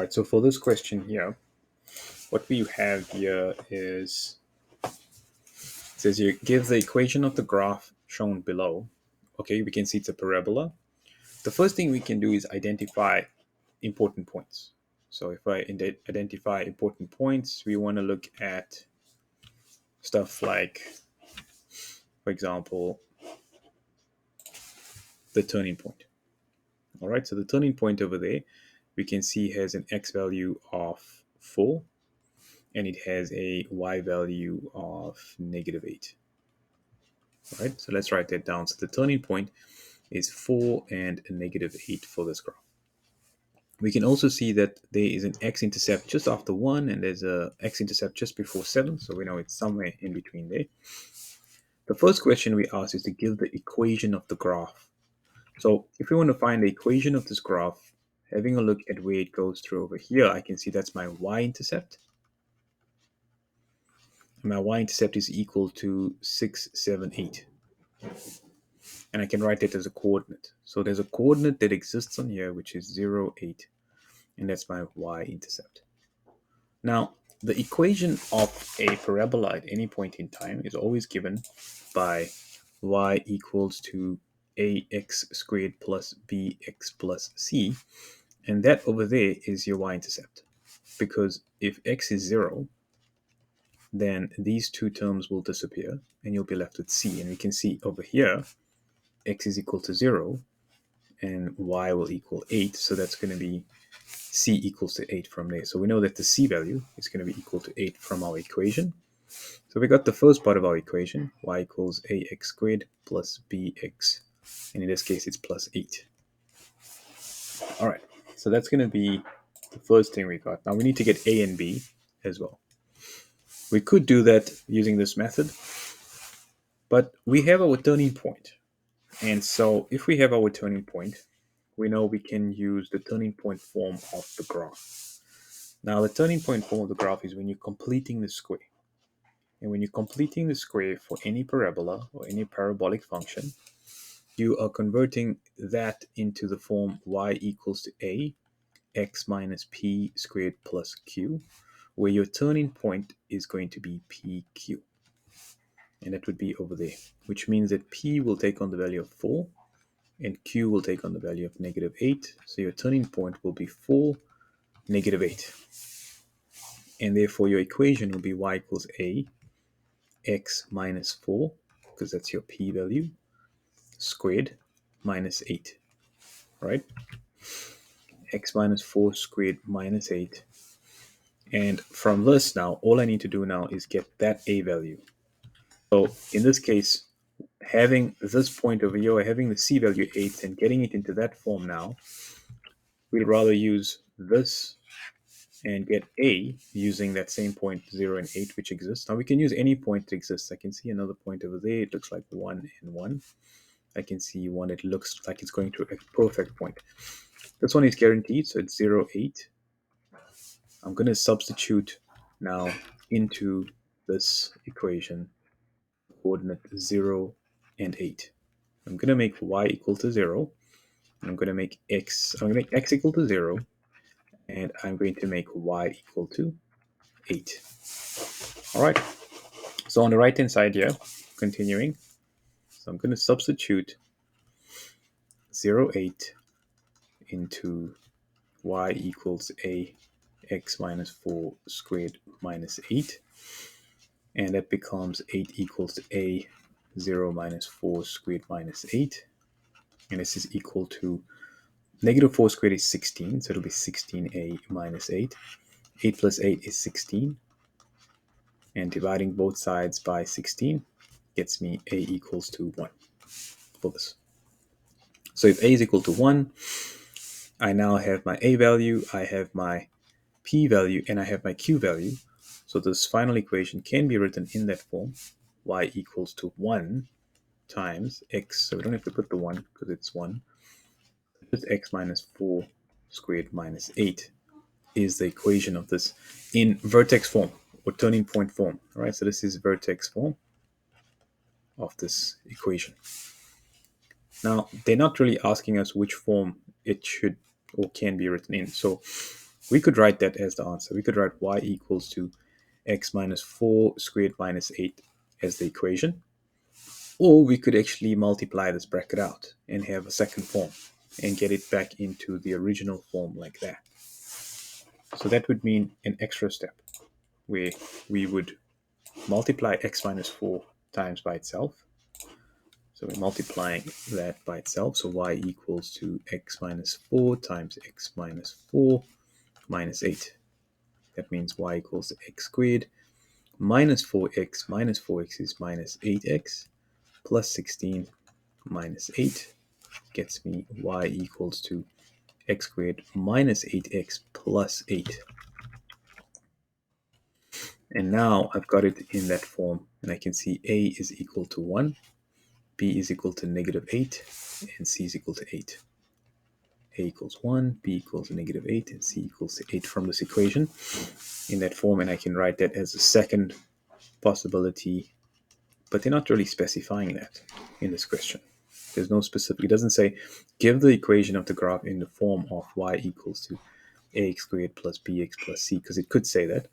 Right, so for this question here, what we have here is it says you give the equation of the graph shown below. Okay, we can see it's a parabola. The first thing we can do is identify important points. So if I identify important points, we want to look at stuff like, for example, the turning point. All right, so the turning point over there, we can see has an x value of 4 and it has a y value of -8. All right, so let's write that down. So the turning point is 4 and a -8 for this graph. We can also see that there is an x-intercept just after 1 and there's a x-intercept just before 7, so we know it's somewhere in between there. The first question we ask is to give the equation of the graph. So if we want to find the equation of this graph, having a look at where it goes through over here, I can see that's my y-intercept. My y-intercept is equal to 6, 7, 8. And I can write it as a coordinate. So there's a coordinate that exists on here, which is 0, 8. And that's my y-intercept. Now, the equation of a parabola at any point in time is always given by y equals to ax squared plus bx plus c. And that over there is your y-intercept. Because if x is 0, then these two terms will disappear and you'll be left with c. And we can see over here, x is equal to 0 and y will equal 8. So that's going to be c equals to 8 from there. So we know that the c value is going to be equal to 8 from our equation. So we got the first part of our equation, y equals ax squared plus bx. And in this case, it's plus 8. All right, so that's going to be the first thing we got. Now we need to get a and b as well. We could do that using this method, but we have our turning point. And so if we have our turning point, we know we can use the turning point form of the graph. Now the turning point form of the graph is when you're completing the square. And when you're completing the square for any parabola or any parabolic function, you are converting that into the form y equals to a x minus p squared plus q, where your turning point is going to be pq. And that would be over there, which means that p will take on the value of 4 and q will take on the value of -8. So your turning point will be 4, -8. And therefore your equation will be y equals a x minus 4, because that's your p value, squared minus 8, right? X minus 4 squared minus 8. And from this now, all I need to do now is get that a value. So in this case, having this point over here, having the c value 8 and getting it into that form now, we'll rather use this and get a using that same point 0 and 8 which exists. Now we can use any point that exists. I can see another point over there. It looks like 1 and 1. I can see one. It looks like it's going to a perfect point. This one is guaranteed, so it's 0, 8. I'm going to substitute now into this equation coordinate 0 and 8. I'm going to make y equal to 0. And I'm going to make x equal to 0. And I'm going to make y equal to 8. All right. So on the right-hand side here, continuing. So I'm going to substitute 0, 8 into y equals a x minus 4 squared minus 8. And that becomes 8 equals to a 0 minus 4 squared minus 8. And this is equal to -4 squared is 16. So it'll be 16a minus 8. 8 plus 8 is 16. And dividing both sides by 16 gets me a equals to 1 for this. So if a is equal to 1, I now have my a value, I have my p value, and I have my q value. So this final equation can be written in that form, y equals to 1 times x, so we don't have to put the 1 because it's 1, just x minus 4 squared minus 8 is the equation of this in vertex form or turning point form. All right, so this is vertex form of this equation. Now, they're not really asking us which form it should or can be written in. So we could write that as the answer. We could write y equals to x minus 4 squared minus 8 as the equation. Or we could actually multiply this bracket out and have a second form and get it back into the original form like that. So that would mean an extra step where we would multiply x minus 4 times by itself. So we're multiplying that by itself. So y equals to x minus 4 times x minus 4 minus 8. That means y equals to x squared minus 4x is minus 8x plus 16 minus 8 gets me y equals to x squared minus 8x plus 8. And now I've got it in that form, and I can see a is equal to 1, b is equal to negative 8, and c is equal to 8. A equals 1, b equals negative 8, and c equals to 8 from this equation in that form, and I can write that as a second possibility, but they're not really specifying that in this question. There's no specific, it doesn't say give the equation of the graph in the form of y equals to ax squared plus bx plus c, because it could say that.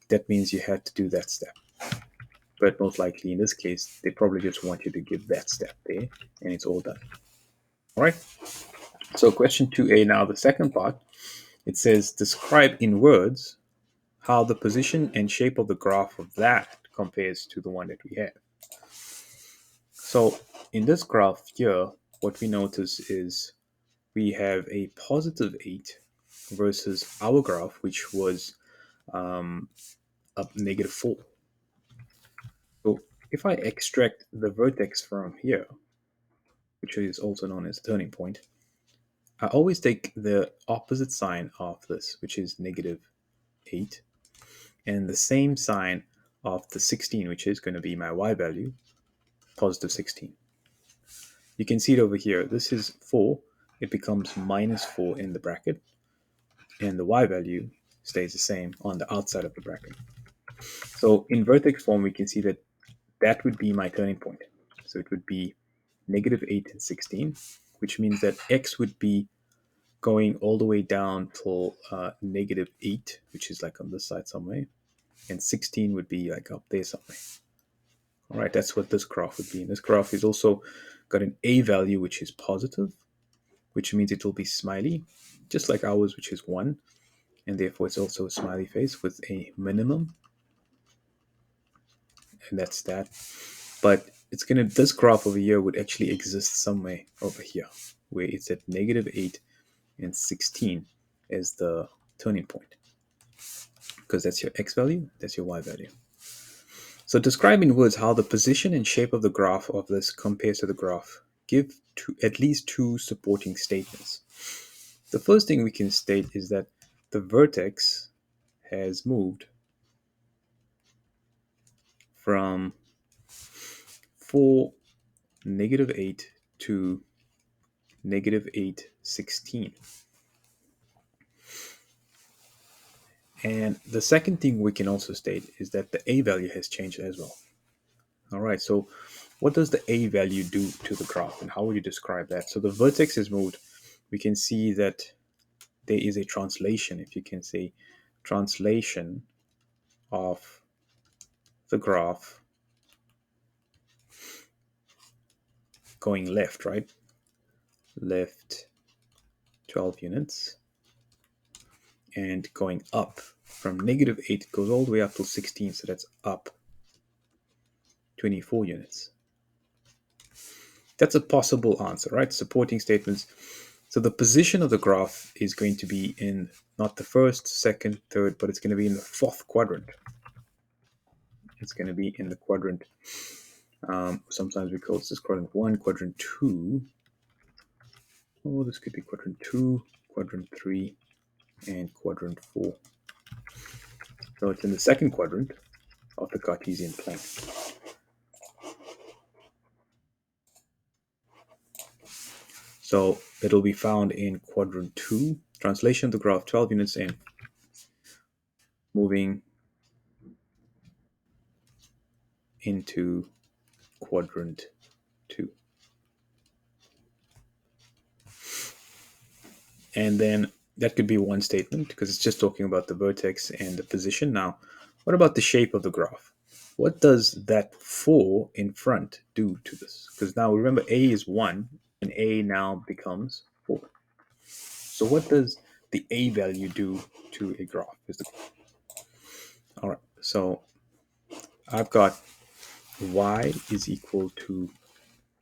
That means you had to do that step. But most likely in this case, they probably just want you to give that step there, and it's all done. All right. So question 2a now, the second part, it says describe in words how the position and shape of the graph of that compares to the one that we have. So in this graph here, what we notice is we have a positive 8 versus our graph, which was up negative 4. So if I extract the vertex from here, which is also known as turning point, I always take the opposite sign of this, which is negative 8, and the same sign of the 16, which is going to be my y value, positive 16. You can see it over here. This is 4. It becomes minus 4 in the bracket, and the y value stays the same on the outside of the bracket. So in vertex form, we can see that that would be my turning point. So it would be negative 8 and 16, which means that x would be going all the way down till negative 8, which is like on this side somewhere, and 16 would be like up there somewhere. All right, that's what this graph would be. And this graph is also got an a value, which is positive, which means it will be smiley, just like ours, which is 1, and therefore it's also a smiley face with a minimum, and that's that. But it's gonna, this graph over here would actually exist somewhere over here, where it's at negative 8 and 16 as the turning point, because that's your x value, that's your y value. So describe in words how the position and shape of the graph of this compares to the graph. Give at least 2 supporting statements. The first thing we can state is that the vertex has moved from 4, negative 8 to negative 8, 16. And the second thing we can also state is that the a value has changed as well. All right, so what does the a value do to the graph, and how would you describe that? So the vertex is moved. We can see that there is a translation, if you can say translation of the graph going left, right? Left 12 units, and going up from negative 8 goes all the way up to 16, so that's up 24 units. That's a possible answer, right? Supporting statements. So the position of the graph is going to be in not the first, second, third, but it's going to be in the fourth quadrant. It's going to be in the quadrant. Sometimes we call this quadrant 1, quadrant 2. Oh, this could be quadrant 2, quadrant 3, and quadrant 4. So it's in the second quadrant of the Cartesian plane. So it'll be found in quadrant 2, translation of the graph 12 units in, moving into quadrant 2. And then That could be one statement because it's just talking about the vertex and the position. Now, what about the shape of the graph? What does that 4 in front do to this? Because now remember, a is 1, and a now becomes 4. So what does the a value do to a graph? All right, so I've got y is equal to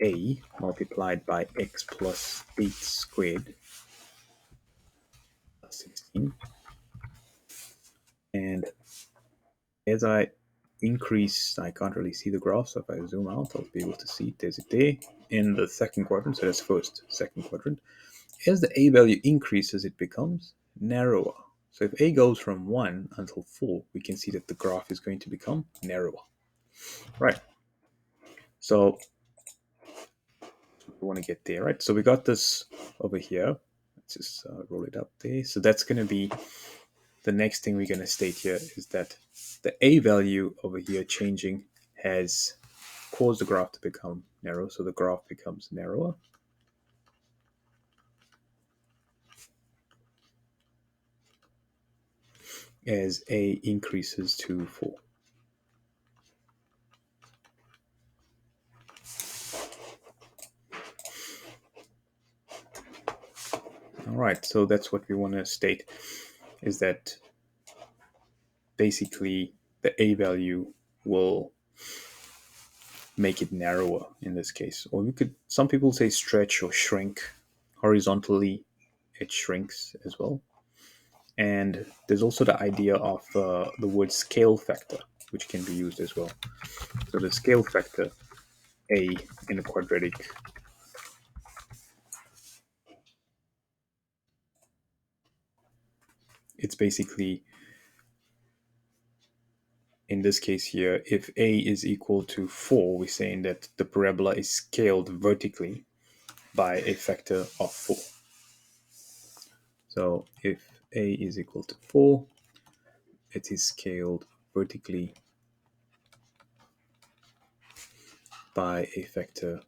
a multiplied by x plus 8 squared plus 16. And as I increase, I can't really see the graph, so if I zoom out, I'll be able to see it. There's it there in the second quadrant, so that's first, second quadrant. As the a value increases, it becomes narrower. So if a goes from 1 until 4, we can see that the graph is going to become narrower. Right, so we want to get there, right? So we got this over here. Let's just roll it up there. So that's going to be the next thing we're going to state here is that the a value over here changing has caused the graph to become narrow. So the graph becomes narrower. As a increases to 4. All right, so that's what we want to state is that basically the a value will make it narrower in this case. Or we could, some people say stretch or shrink. Horizontally, it shrinks as well. And there's also the idea of the word scale factor, which can be used as well. So the scale factor, a in a quadratic, it's basically, in this case here, if a is equal to 4, we're saying that the parabola is scaled vertically by a factor of 4. So if a is equal to 4, it is scaled vertically by a factor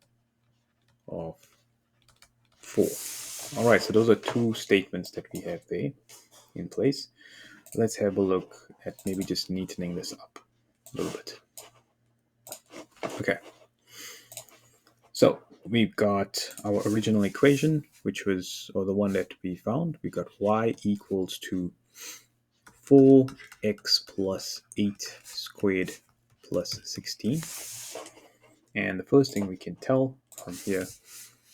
of 4. All right, so those are two statements that we have there in place. Let's have a look at maybe just neatening this up a little bit. Okay, so we've got our original equation, which was, or the one that we found. We got y equals to 4x plus 8 squared plus 16. And the first thing we can tell from here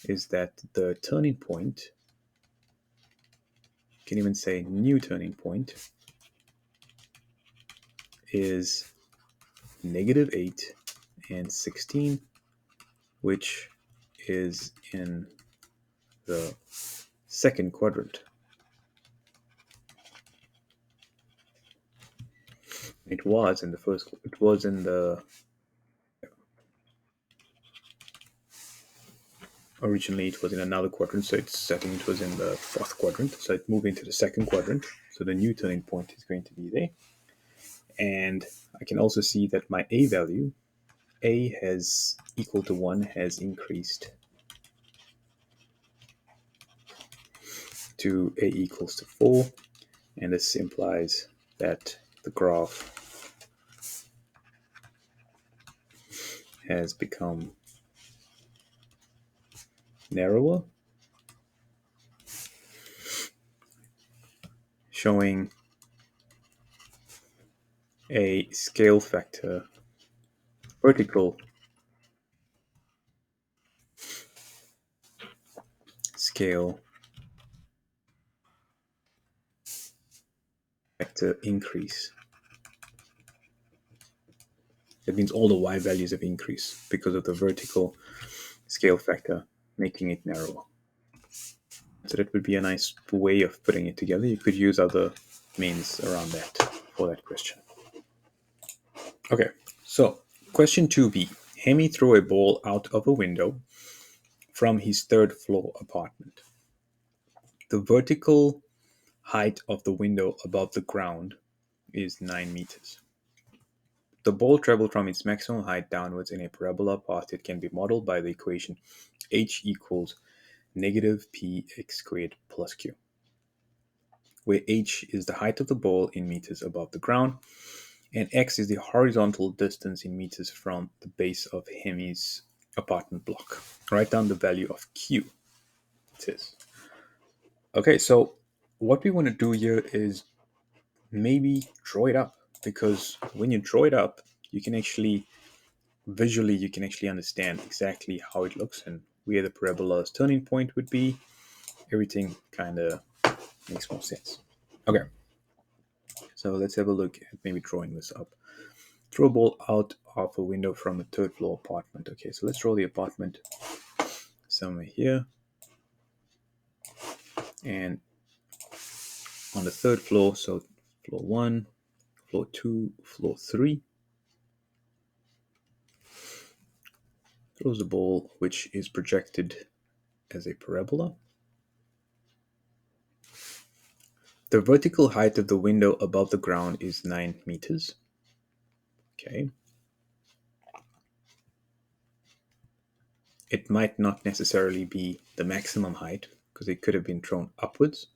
is that the turning point, you can even say new turning point, is -8 and 16, which is in the second quadrant. It was in the first, it was in the, originally it was in another quadrant, so I think it was in the fourth quadrant, so it moved into the second quadrant, so the new turning point is going to be there. And I can also see that my a value, a has equal to 1, has increased to a equals to 4, and this implies that the graph has become narrower, showing a scale factor, vertical scale factor increase. That means all the y values have increased because of the vertical scale factor, making it narrower. So that would be a nice way of putting it together. You could use other means around that for that question. Okay, so question 2b. Hemi threw a ball out of a window from his third floor apartment. The vertical height of the window above the ground is 9 meters. The ball traveled from its maximum height downwards in a parabola path that can be modeled by the equation h equals negative px squared plus q. where h is the height of the ball in meters above the ground, and x is the horizontal distance in meters from the base of Hemi's apartment block. Write down the value of q. It says. Okay, so what we want to do here is maybe draw it up, because when you draw it up, you can actually visually you can actually understand exactly how it looks and where the parabola's turning point would be. Everything kind of makes more sense. Okay, so let's have a look at maybe drawing this up. Throw a ball out of a window from a third floor apartment. Okay, so let's draw the apartment somewhere here, and on the third floor, so floor 1, floor 2, floor 3, throws a ball which is projected as a parabola. The vertical height of the window above the ground is 9 meters. Okay. It might not necessarily be the maximum height, because it could have been thrown upwards,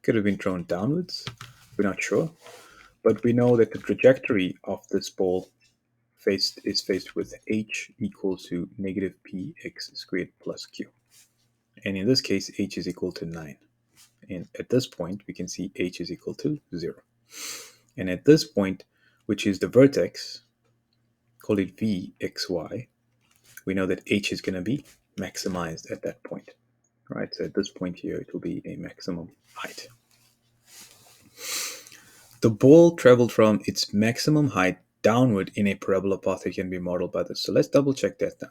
could have been thrown downwards. We're not sure. But we know that the trajectory of this ball is faced with h equals to negative px squared plus q. And in this case, h is equal to 9. And at this point, we can see h is equal to 0. And at this point, which is the vertex, call it vxy, we know that h is going to be maximized at that point. All right, so at this point here, it will be a maximum height. The ball traveled from its maximum height downward in a parabola path that can be modeled by this. So let's double check that now.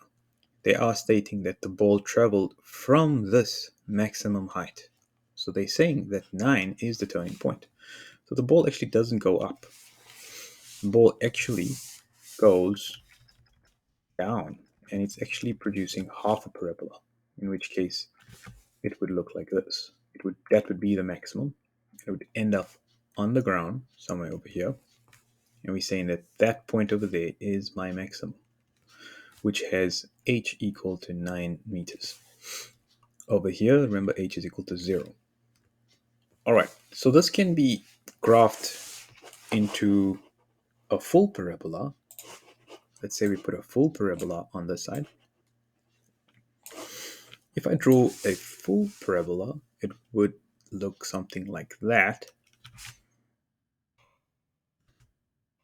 They are stating that the ball traveled from this maximum height. So they're saying that 9 is the turning point. So the ball actually doesn't go up. The ball actually goes down, and it's actually producing half a parabola, in which case it would look like this. That would be the maximum. It would end up on the ground somewhere over here, and we're saying that that point over there is my maximum, which has h equal to 9 meters. Over here, remember h is equal to 0. All right, so this can be graphed into a full parabola. Let's say we put a full parabola on this side. If I draw a full parabola, it would look something like that,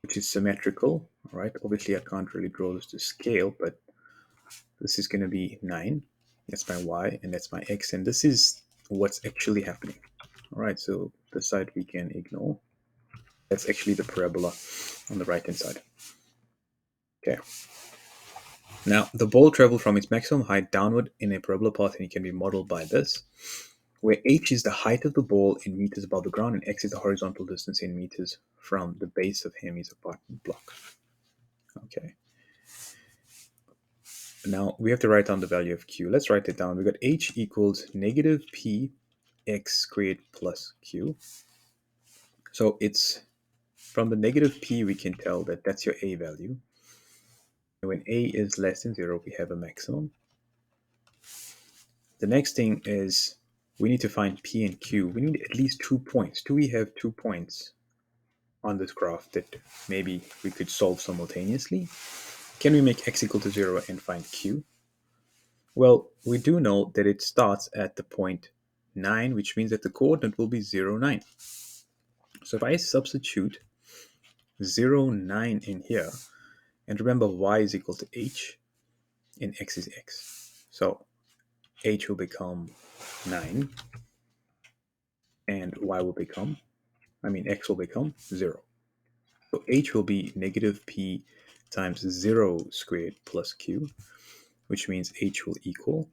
which is symmetrical. All right, obviously I can't really draw this to scale, but this is going to be 9. That's my y, and that's my x, and this is what's actually happening. All right, so this side we can ignore. That's actually the parabola on the right-hand side. Okay. Now, the ball traveled from its maximum height downward in a parabola path, and it can be modeled by this, where h is the height of the ball in meters above the ground, and x is the horizontal distance in meters from the base of Hemi's apartment block. Okay. Now, we have to write down the value of q. Let's write it down. We got h equals negative p x squared plus q. So it's from the negative p, we can tell that that's your a value. And when a is less than 0, we have a maximum. The next thing is we need to find p and q. We need at least 2 points. Do we have 2 points on this graph that maybe we could solve simultaneously? Can we make x equal to 0 and find q? Well, we do know that it starts at the point 9, which means that the coordinate will be 0, 9. So if I substitute 0, 9 in here, and remember y is equal to h, and x is x. So h will become 9, and x will become 0. So h will be negative p times 0 squared plus q, which means h will equal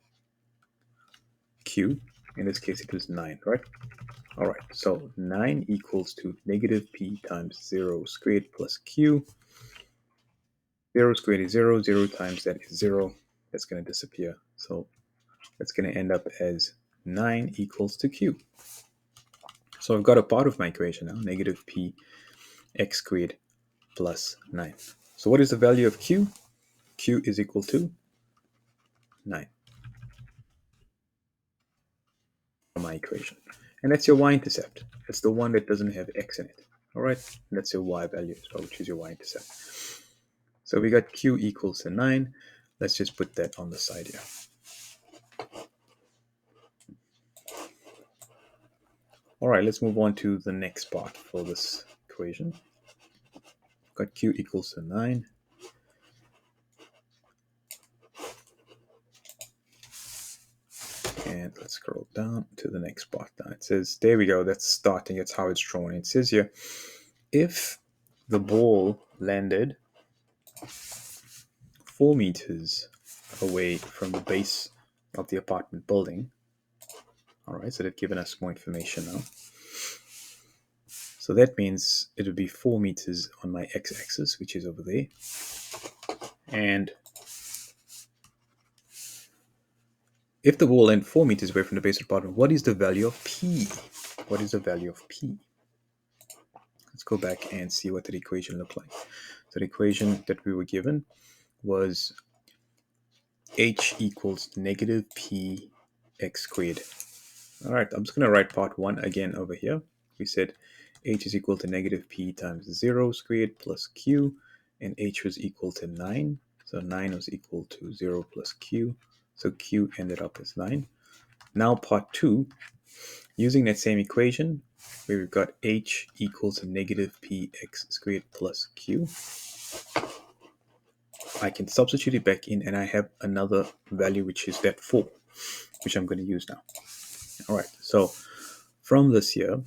q. In this case, it was 9, right? All right, so 9 equals to negative p times 0 squared plus q. 0 squared is 0. 0 times that is 0. That's going to disappear. So that's going to end up as 9 equals to q. So I've got a part of my equation now, negative p x squared plus 9. So what is the value of q? Q is equal to 9 from my equation. And that's your y-intercept. It's the one that doesn't have x in it. All right, and that's your y value as well, which is your y-intercept. So we got q equals to 9. Let's just put that on the side here. All right, let's move on to the next part for this equation. Got q equals to 9. And let's scroll down to the next part. Now it says, there we go, that's starting, that's how it's drawn. It says here, if the ball landed 4 meters away from the base of the apartment building, all right, so they've given us more information now. So that means it would be 4 meters on my x-axis, which is over there. And if the ball landed 4 meters away from the base of the apartment, what is the value of p? What is the value of p? Let's go back and see what the equation looked like. So the equation that we were given was h equals negative p x squared. All right, I'm just going to write part 1 again over here. We said h is equal to negative p times 0 squared plus q, and h was equal to 9. So 9 was equal to 0 plus q. So q ended up as 9. Now part 2, using that same equation, where we've got h equals to negative px squared plus q, I can substitute it back in, and I have another value, which is that 4, which I'm going to use now. All right, so from this here,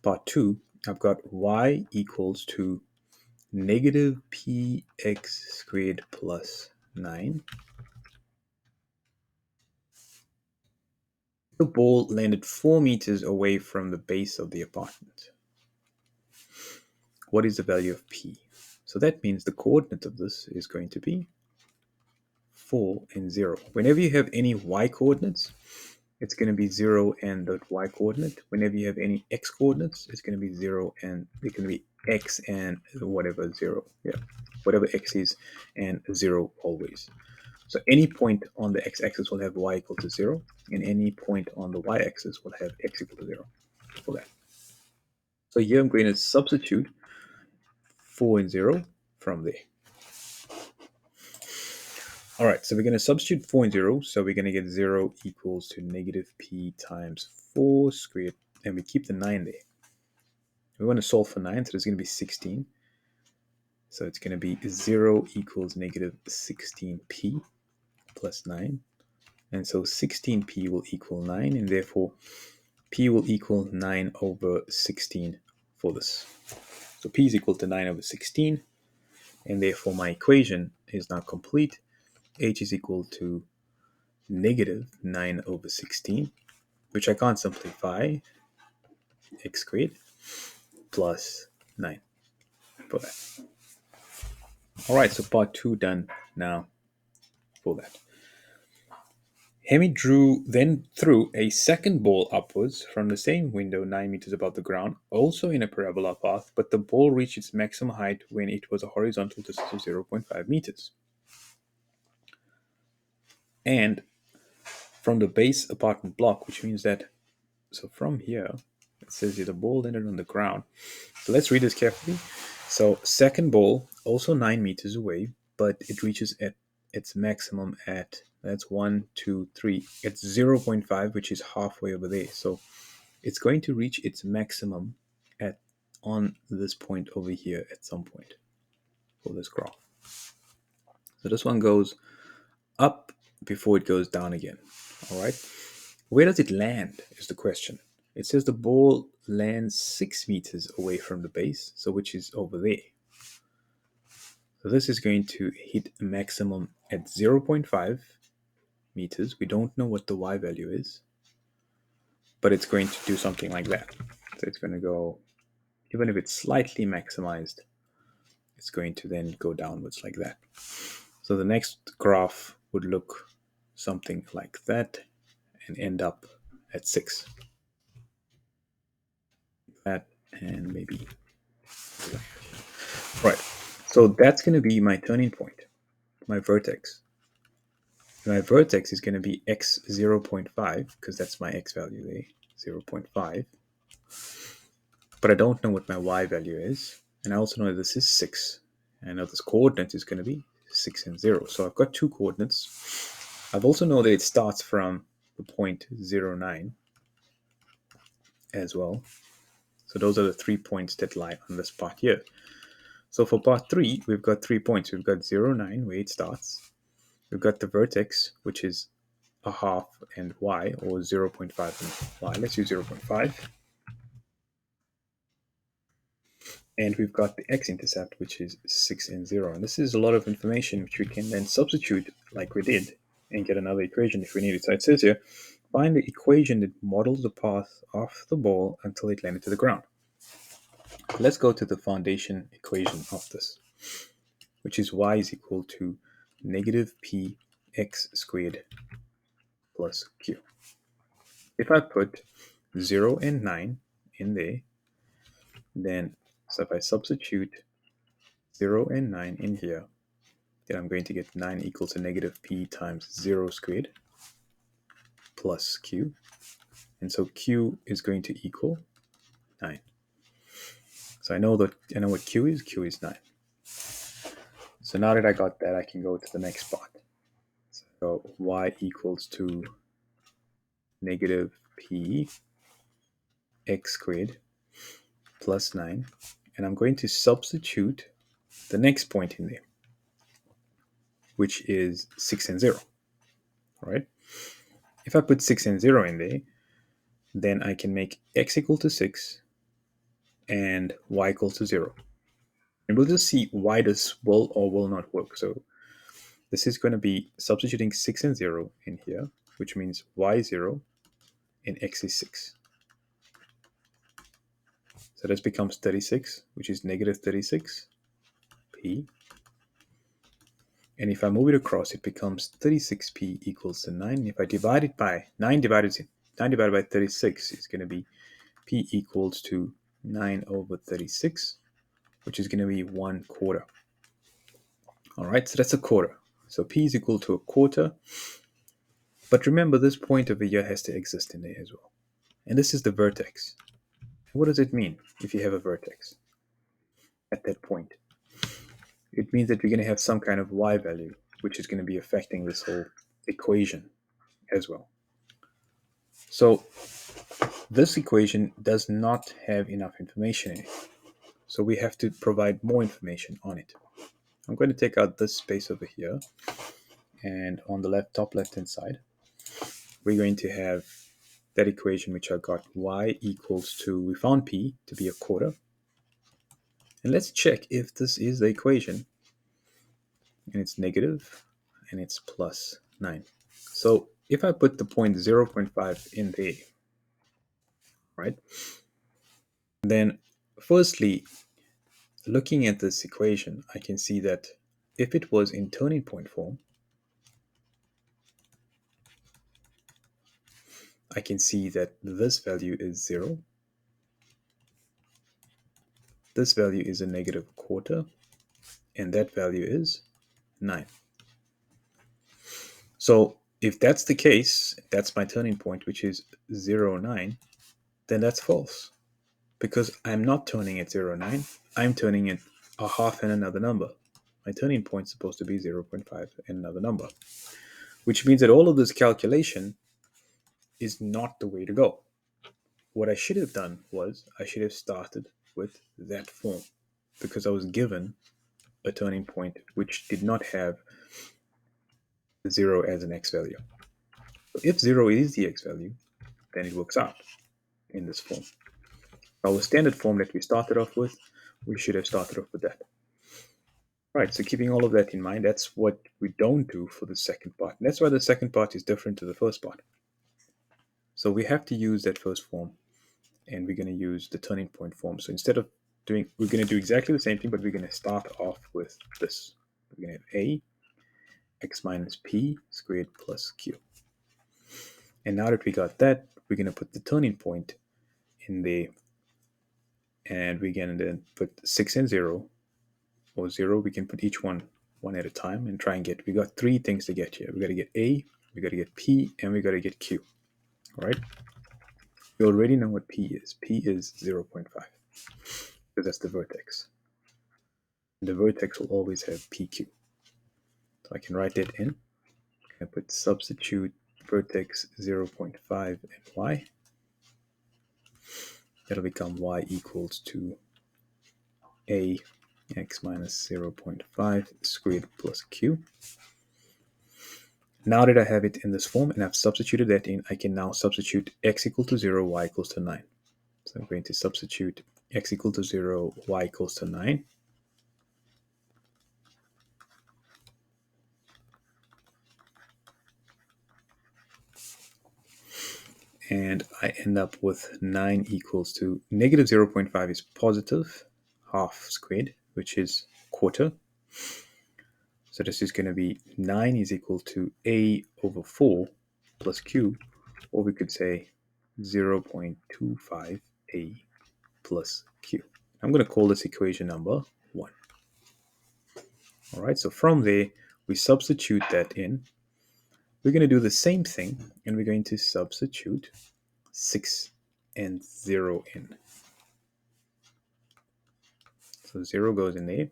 part 2, I've got y equals to negative px squared plus 9. The ball landed 4 meters away from the base of the apartment. What is the value of p? So that means the coordinate of this is going to be 4 and 0. Whenever you have any y coordinates, it's going to be 0 and the y coordinate. Whenever you have any x coordinates, it's going to be 0 and it's going to be x and whatever 0. Yeah, whatever x is and 0 always. So any point on the x-axis will have y equal to 0, and any point on the y-axis will have x equal to 0 for that. So here I'm going to substitute 4 and 0 from there. All right, so we're going to substitute 4 and 0. So we're going to get 0 equals to negative p times 4 squared, and we keep the 9 there. We want to solve for 9, so there's going to be 16. So it's going to be 0 equals negative 16p plus 9. And so 16p will equal 9, and therefore p will equal 9 over 16 for this. So p is equal to 9 over 16, and therefore my equation is now complete. H is equal to negative 9 over 16, which I can't simplify, x squared plus 9 for that. All right, so part 2 done now for that. Hemi then threw a second ball upwards from the same window 9 meters above the ground, also in a parabola path, but the ball reached its maximum height when it was a horizontal distance of 0.5 meters. And from the base apartment block, which means that, so from here, it says here the ball landed on the ground. So let's read this carefully. So second ball, also 9 meters away, but it reaches at its maximum at, that's 1, 2, 3. It's 0.5, which is halfway over there. So it's going to reach its maximum at on this point over here at some point for this graph. So this one goes up before it goes down again. All right. Where does it land is the question. It says the ball lands 6 meters away from the base, so which is over there. So this is going to hit a maximum at 0.5 meters. We don't know what the y value is, but it's going to do something like that. So it's going to go, even if it's slightly maximized, it's going to then go downwards like that. So the next graph would look something like that and end up at 6. That and maybe that. Right. So that's going to be my turning point, my vertex. My vertex is going to be x 0.5 because that's my x value there. 0.5. But I don't know what my y value is. And I also know that this is 6. And I know this coordinate is going to be 6 and 0. So I've got two coordinates. I've also know that it starts from the point 0, 9 as well. So those are the 3 points that lie on this part here. So for part 3, we've got 3 points. We've got 0, 9, where it starts. We've got the vertex, which is a half and y, or 0.5 and y. Let's use 0.5. And we've got the x-intercept, which is 6 and 0. And this is a lot of information which we can then substitute like we did and get another equation if we need it. So it says here, find the equation that models the path of the ball until it landed to the ground. Let's go to the foundation equation of this, which is y is equal to negative px squared plus q. If I put 0 and 9 in there, then so if I substitute 0 and 9 in here, then I'm going to get 9 equals to negative p times 0 squared plus q. And so q is going to equal 9. So I know what q is. Q is 9. So now that I got that, I can go to the next part. So y equals to negative p x squared plus 9. And I'm going to substitute the next point in there, which is 6 and 0. All right. If I put 6 and 0 in there, then I can make x equal to 6 and y equal to 0. And we'll just see why this will or will not work. So this is going to be substituting 6 and 0 in here, which means y is 0 and x is 6. So this becomes 36, which is negative 36 p. And if I move it across, it becomes 36p equals to 9. If I divide it by 9 divided by 36 is going to be p equals to 9 over 36, which is going to be 1/4. All right, so that's a quarter. So p is equal to a quarter. But remember, this point over here has to exist in there as well. And this is the vertex. And what does it mean if you have a vertex at that point? It means that you're going to have some kind of y value, which is going to be affecting this whole equation as well. So this equation does not have enough information in it. So we have to provide more information on it. I'm going to take out this space over here. And on the top left-hand side, we're going to have that equation which I got y equals to, we found p to be a quarter. And let's check if this is the equation. And it's negative and it's plus 9. So if I put the point 0.5 in there, right, then firstly, looking at this equation, I can see that if it was in turning point form, I can see that this value is 0. This value is a negative quarter, and that value is 9. So if that's the case, that's my turning point, which is 0, 9, then that's false. Because I'm not turning at 0, 9, I'm turning at a half and another number. My turning point is supposed to be 0.5 and another number, which means that all of this calculation is not the way to go. What I should have done was I should have started with that form, because I was given a turning point which did not have 0 as an x value. So if 0 is the x value, then it works out in this form. Our standard form that we started off with, we should have started off with that. Right, so keeping all of that in mind, that's what we don't do for the second part. And that's why the second part is different to the first part. So we have to use that first form, and we're going to use the turning point form. So instead of we're going to do exactly the same thing, but we're going to start off with this. We're going to have a x minus p squared plus q. And now that we got that, we're going to put the turning point in there, and we're going to then put 6 and 0, or 0. We can put each one at a time and try and get, we got 3 things to get here. We got to get a, we got to get p, and we got to get q. All right. You already know what P is. P is 0.5, because that's the vertex. The vertex will always have PQ. So I can write that in. I put substitute vertex 0.5 and y. That'll become y equals to a x minus 0.5 squared plus q. Now that I have it in this form and I've substituted that in, I can now substitute x equal to 0, y equals to 9. So I'm going to substitute x equal to 0, y equals to 9. And I end up with 9 equals to negative 0.5 is positive half squared, which is quarter. So this is going to be 9 is equal to a over 4 plus q, or we could say 0.25 a plus q. I'm going to call this equation number 1. All right, so from there, we substitute that in. We're going to do the same thing, and we're going to substitute 6 and 0 in. So 0 goes in there,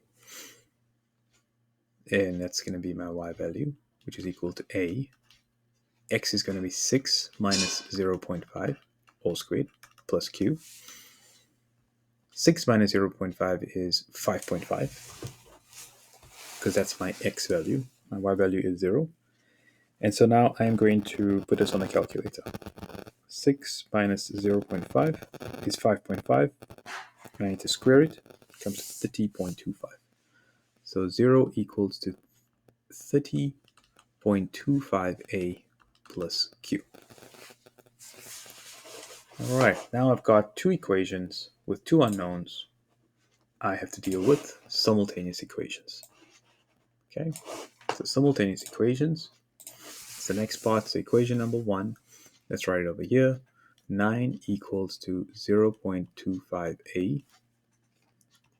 and that's going to be my y value, which is equal to a. X is going to be 6 minus 0.5 all squared plus q. 6 minus 0.5 is 5.5, because that's my x value. My y value is 0. And so now I'm going to put this on the calculator. 6 minus 0.5 is 5.5. I need to square it. It comes to 30.25. So 0 equals to 30.25a plus q. All right, now I've got two equations with two unknowns. I have to deal with simultaneous equations. Okay, so simultaneous equations. So the next part, so equation number 1. Let's write it over here. 9 equals to 0.25a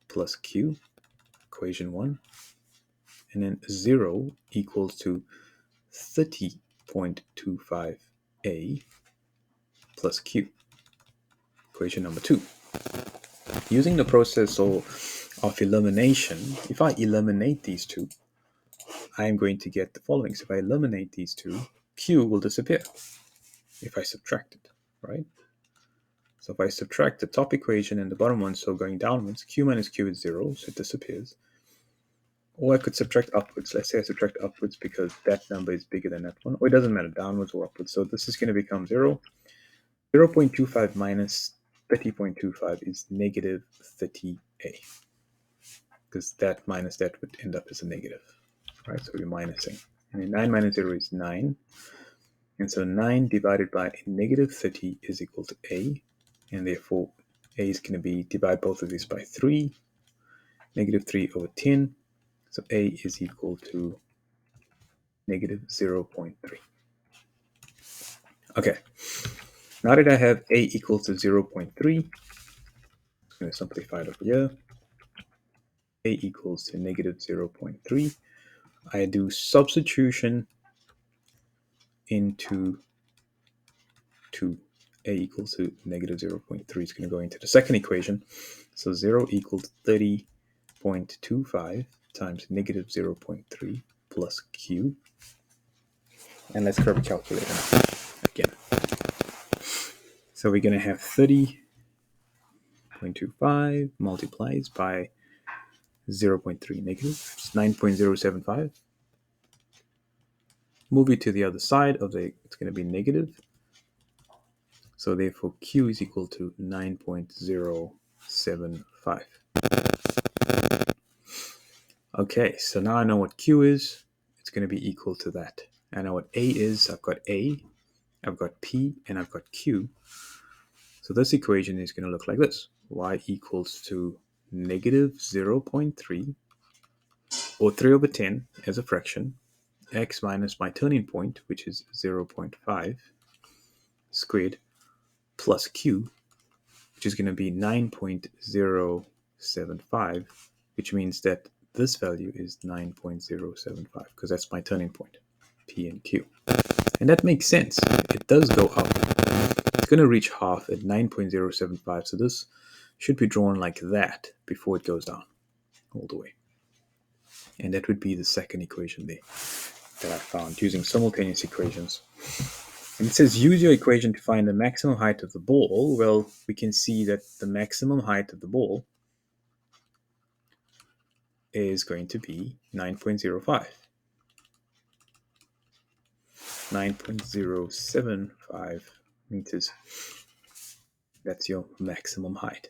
plus q, equation 1. And then 0 equals to 30.25a plus q, equation number 2. Using the process of elimination, if I eliminate these two, I am going to get the following. So if I eliminate these two, q will disappear if I subtract it, right? So if I subtract the top equation and the bottom one, so going downwards, q minus q is 0, so it disappears. Or I could subtract upwards. Let's say I subtract upwards because that number is bigger than that one. Or it doesn't matter, downwards or upwards. So this is going to become 0. 0.25 minus 30.25 is negative 30a. Because that minus that would end up as a negative. Right, so we're minusing. And then 9 minus 0 is 9. And so 9 divided by negative 30 is equal to a. And therefore, a is going to be, divide both of these by 3. Negative 3 over 10. So a is equal to negative 0.3. Okay, now that I have a equals to 0.3, I'm going to simplify it over here. A equals to negative 0.3. I do substitution into 2. A equals to negative 0.3 is going to go into the second equation. So 0 equals 30.25 times negative 0.3 plus q. And let's grab a calculator again. So we're going to have 30.25 multiplies by 0.3 negative. It's 9.075. Move it to the other side of the, it's going to be negative. So therefore, q is equal to 9.075. Okay, so now I know what q is. It's going to be equal to that. I know what a is. I've got a, I've got p, and I've got q. So this equation is going to look like this. Y equals to negative 0.3, or 3 over 10 as a fraction, x minus my turning point, which is 0.5, squared, plus q, which is going to be 9.075, which means that this value is 9.075, because that's my turning point, p and q. And that makes sense. It does go up, going to reach half at 9.075. So this should be drawn like that before it goes down all the way. And that would be the second equation there that I found using simultaneous equations. And it says use your equation to find the maximum height of the ball. Well, we can see that the maximum height of the ball is going to be 9.05. 9.075 meters. That's your maximum height.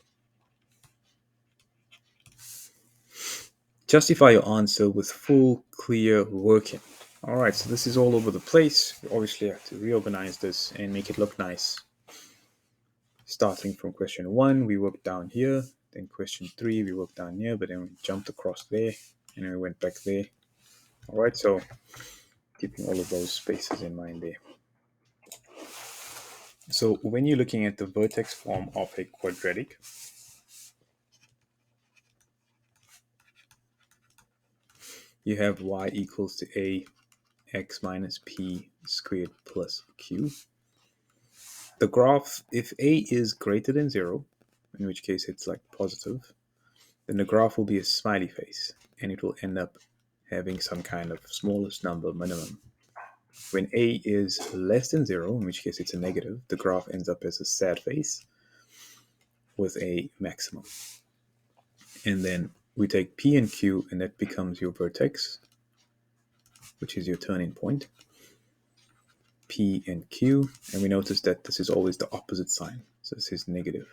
Justify your answer with full, clear working. All right, so this is all over the place. We obviously have to reorganize this and make it look nice. Starting from question 1, we worked down here. Then question 3, we worked down here, but then we jumped across there, and then we went back there. All right, so keeping all of those spaces in mind there. So when you're looking at the vertex form of a quadratic, you have y equals to a x minus p squared plus q. The graph, if a is greater than 0, in which case it's like positive, then the graph will be a smiley face, and it will end up having some kind of smallest number minimum. When a is less than 0, in which case it's a negative, the graph ends up as a sad face with a maximum. And then we take p and q, and that becomes your vertex, which is your turning point. P and Q, and we notice that this is always the opposite sign. So this is negative,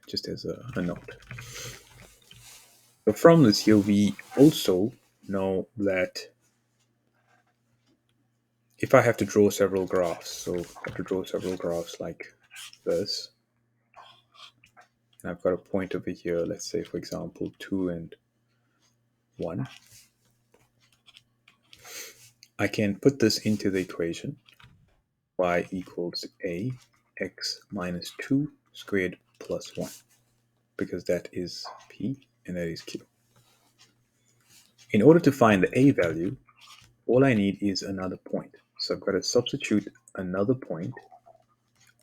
just as a note. So from this here, we also know that if I have to draw several graphs, so I have to draw several graphs like this, and I've got a point over here, let's say, for example, 2 and 1, I can put this into the equation, y equals a x minus 2 squared plus 1, because that is p and that is q. In order to find the a value, all I need is another point. So I've got to substitute another point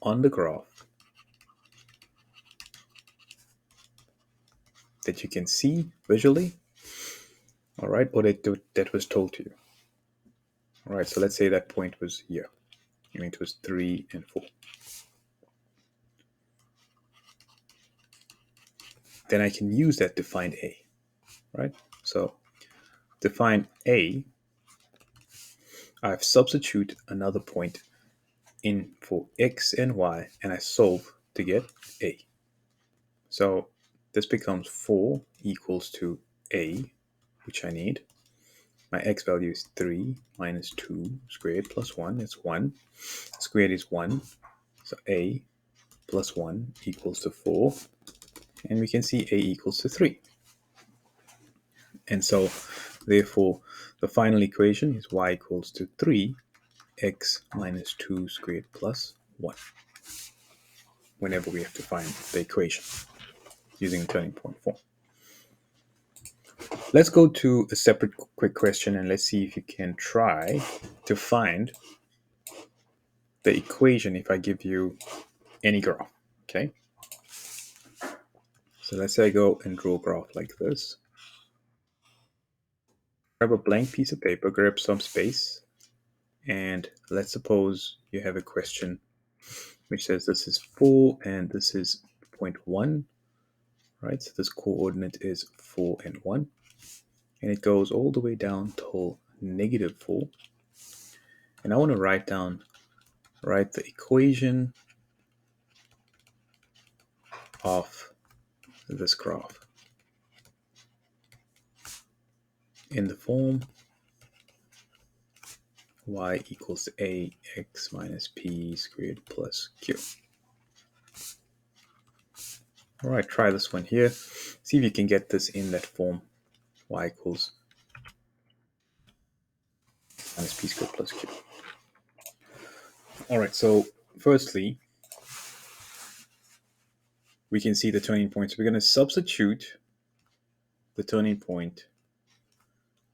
on the graph that you can see visually, all right, or that was told to you. All right, so let's say that point was here, and it was 3 and 4. Then I can use that to find a, right? So to find a, I've substitute another point in for x and y, and I solve to get a. So this becomes 4 equals to a, which I need. My x value is 3 minus 2 squared plus 1. It's 1. Squared is 1. So a plus 1 equals to 4. And we can see a equals to 3. And so, therefore, the final equation is y equals to 3x minus 2 squared plus 1. Whenever we have to find the equation using turning point form. Let's go to a separate quick question and let's see if you can try to find the equation if I give you any graph, okay? So let's say I go and draw a graph like this. Grab a blank piece of paper, grab some space, and let's suppose you have a question which says this is 4 and this is 0.1, right? So this coordinate is 4 and 1, and it goes all the way down till -4. And I want to write the equation of this graph in the form y equals to a x minus p squared plus q. All right, try this one here. See if you can get this in that form, y equals minus p squared plus q. All right, so firstly, we can see the turning point. So we're going to substitute the turning point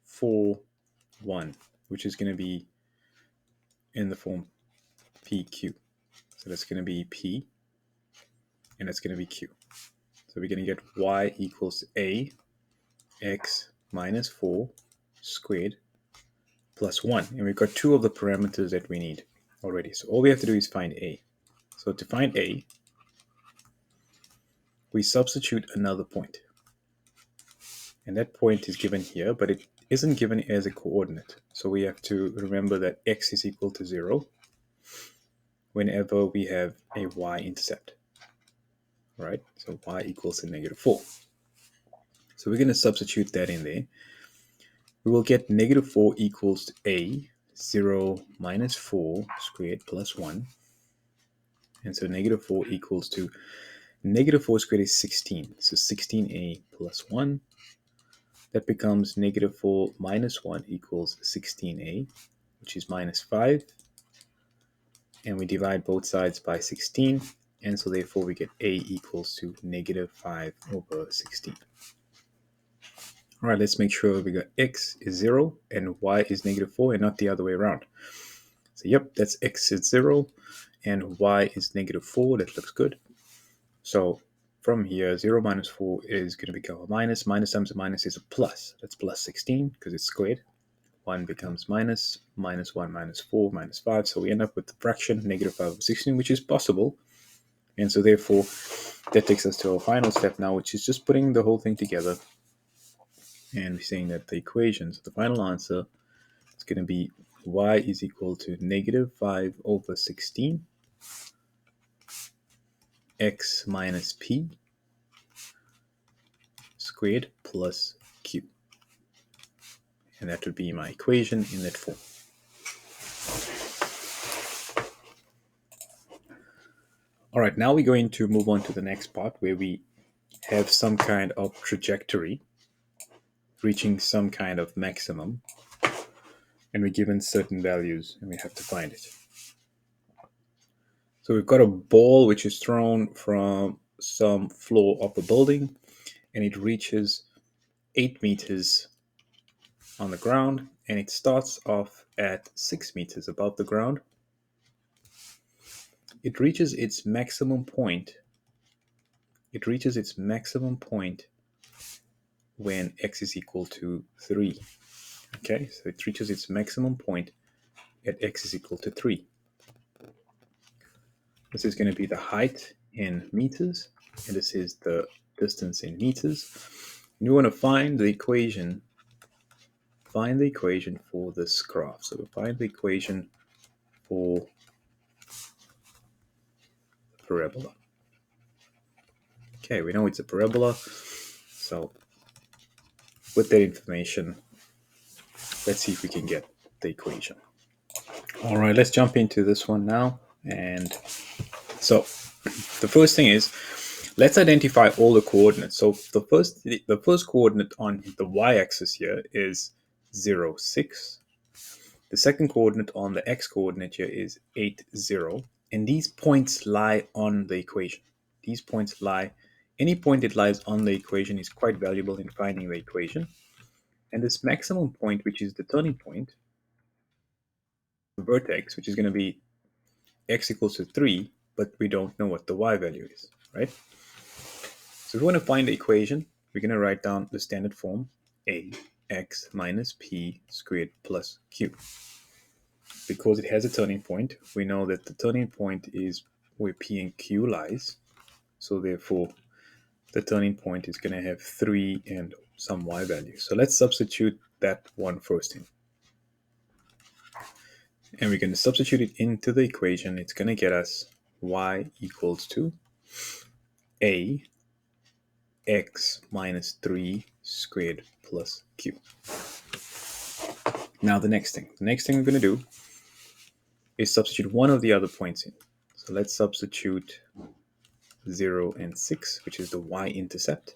for 1, which is going to be in the form PQ. So that's going to be P, and that's going to be Q. So we're going to get y equals a x minus 4 squared plus 1. And we've got two of the parameters that we need already. So all we have to do is find a. So to find a, we substitute another point. And that point is given here, but it isn't given as a coordinate. So we have to remember that x is equal to 0 whenever we have a y-intercept. Right? So y equals to negative 4. So we're going to substitute that in there. We will get negative 4 equals to a 0 minus 4 squared plus 1. And so negative 4 equals to negative 4 squared is 16. So 16a plus 1. That becomes negative 4 minus 1 equals 16a, which is minus 5. And we divide both sides by 16. And so therefore we get a equals to negative 5 over 16. All right, let's make sure we got x is 0 and y is negative 4 and not the other way around. So yep, that's x is 0 and y is negative 4. That looks good. So from here, 0 minus 4 is going to become a minus. Minus times a minus is a plus. That's plus 16 because it's squared. 1 becomes minus, minus 1 minus 4 minus 5. So we end up with the fraction negative 5 over 16, which is possible. And so therefore, that takes us to our final step now, which is just putting the whole thing together. And we're saying that the equation, so the final answer is going to be y is equal to negative 5 over 16 x minus p squared plus q. And that would be my equation in that form. All right, now we're going to move on to the next part where we have some kind of trajectory reaching some kind of maximum, and we're given certain values and we have to find it. So we've got a ball which is thrown from some floor of a building, and it reaches 8 meters on the ground, and it starts off at 6 meters above the ground. It reaches its maximum point. It reaches its maximum point when x is equal to 3. Okay, so it reaches its maximum point at x is equal to 3. This is going to be the height in meters, and this is the distance in meters. And we want to find the equation for this graph. So we find the equation for parabola. Okay, we know it's a parabola. So with that information, let's see if we can get the equation. All right, let's jump into this one now. And so the first thing is, let's identify all the coordinates. So the first coordinate on the y-axis here is 0, 6. The second coordinate on the x-coordinate here is 8, 0. And these points lie on the equation. These points lie, any point that lies on the equation is quite valuable in finding the equation. And this maximum point, which is the turning point, the vertex, which is going to be x equals to 3, but we don't know what the y value is, right? So if we want to find the equation, we're going to write down the standard form, a x minus p squared plus q. Because it has a turning point, we know that the turning point is where p and q lies. So therefore, the turning point is going to have 3 and some y value. So let's substitute that one first in. And we're going to substitute it into the equation. It's going to get us y equals to a x minus 3 squared plus q. Now the next thing we're going to do is substitute one of the other points in. So let's substitute 0 and 6, which is the y-intercept.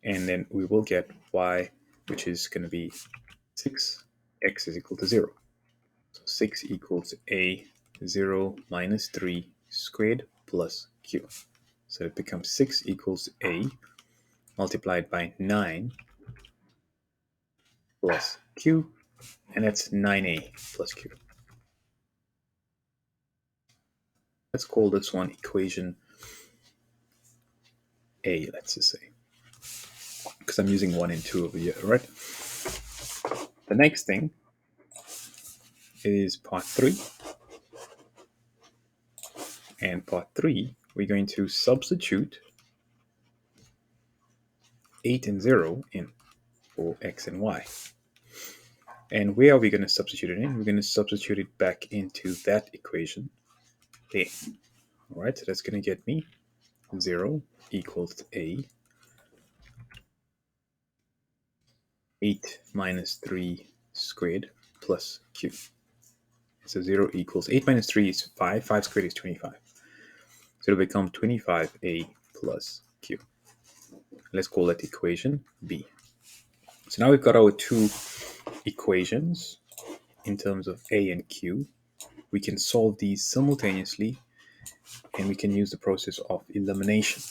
And then we will get y, which is going to be 6, x is equal to 0. So 6 equals a 0 minus 3 squared plus q. So it becomes 6 equals a multiplied by 9 plus q, and that's 9a plus q. Let's call this one equation A, let's just say, because I'm using 1 and 2 over here, right? The next thing is part 3. And part 3, we're going to substitute 8 and 0 in for x and y. And where are we going to substitute it in? We're going to substitute it back into that equation there. All right, so that's going to get me 0 equals a. 8 minus 3 squared plus q. So 0 equals 8 minus 3 is 5. 5 squared is 25. So it'll become 25a plus q. Let's call that equation B. So now we've got our two equations in terms of a and q. We can solve these simultaneously, and we can use the process of elimination.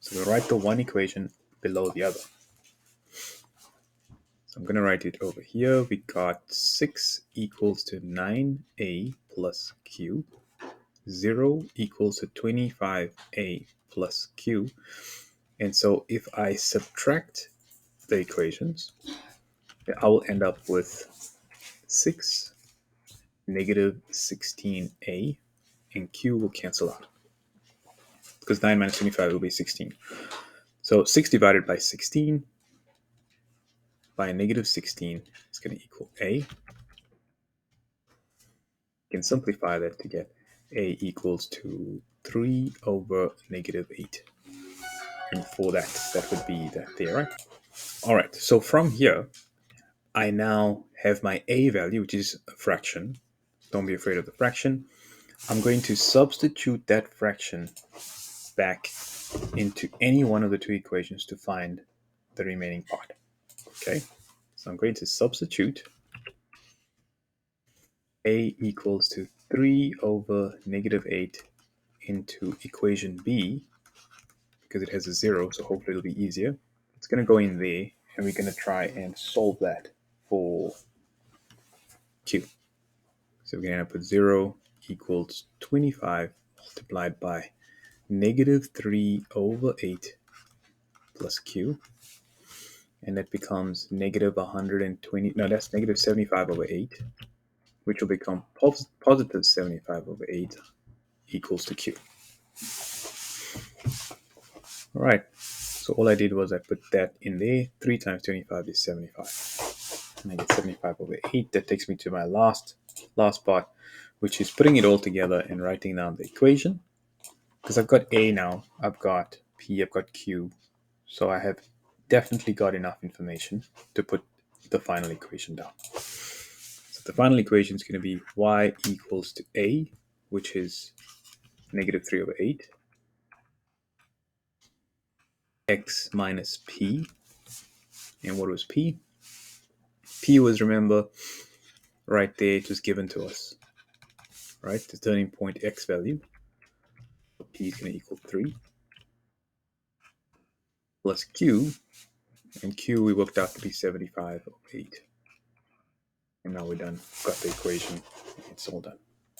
So we'll write the one equation below the other. So I'm going to write it over here. We got 6 equals to 9a plus q. 0 equals to 25a plus q. And so if I subtract the equations, I will end up with 6, negative 16a, and q will cancel out, because 9 minus 25 will be 16. So 6 divided by 16 by negative 16 is going to equal a. You can simplify that to get a equals to 3 over negative 8. And for that would be that there, right? All right, so from here, I now have my a value, which is a fraction. Don't be afraid of the fraction. I'm going to substitute that fraction back into any one of the two equations to find the remaining part. Okay, so I'm going to substitute a equals to 3 over negative 8 into equation B, because it has a 0, so hopefully it'll be easier. It's going to go in there, and we're going to try and solve that for q. So we're going to end up with 0 equals 25 multiplied by negative 3 over 8 plus q. And that becomes negative 120. No, that's negative 75 over 8, which will become positive 75 over 8 equals to q. All right. So all I did was I put that in there. 3 times 25 is 75. And I get 75 over 8. That takes me to my last part, which is putting it all together and writing down the equation. Because I've got A now, I've got P, I've got Q. So I have definitely got enough information to put the final equation down. So the final equation is going to be y equals to A, which is negative 3 over 8, x minus P. And what was P? P was, remember, right there, it was given to us, right? The turning point x value. P is going to equal 3 plus Q, and Q we worked out to be 75 over 8. And now we're done. Got the equation. It's all done.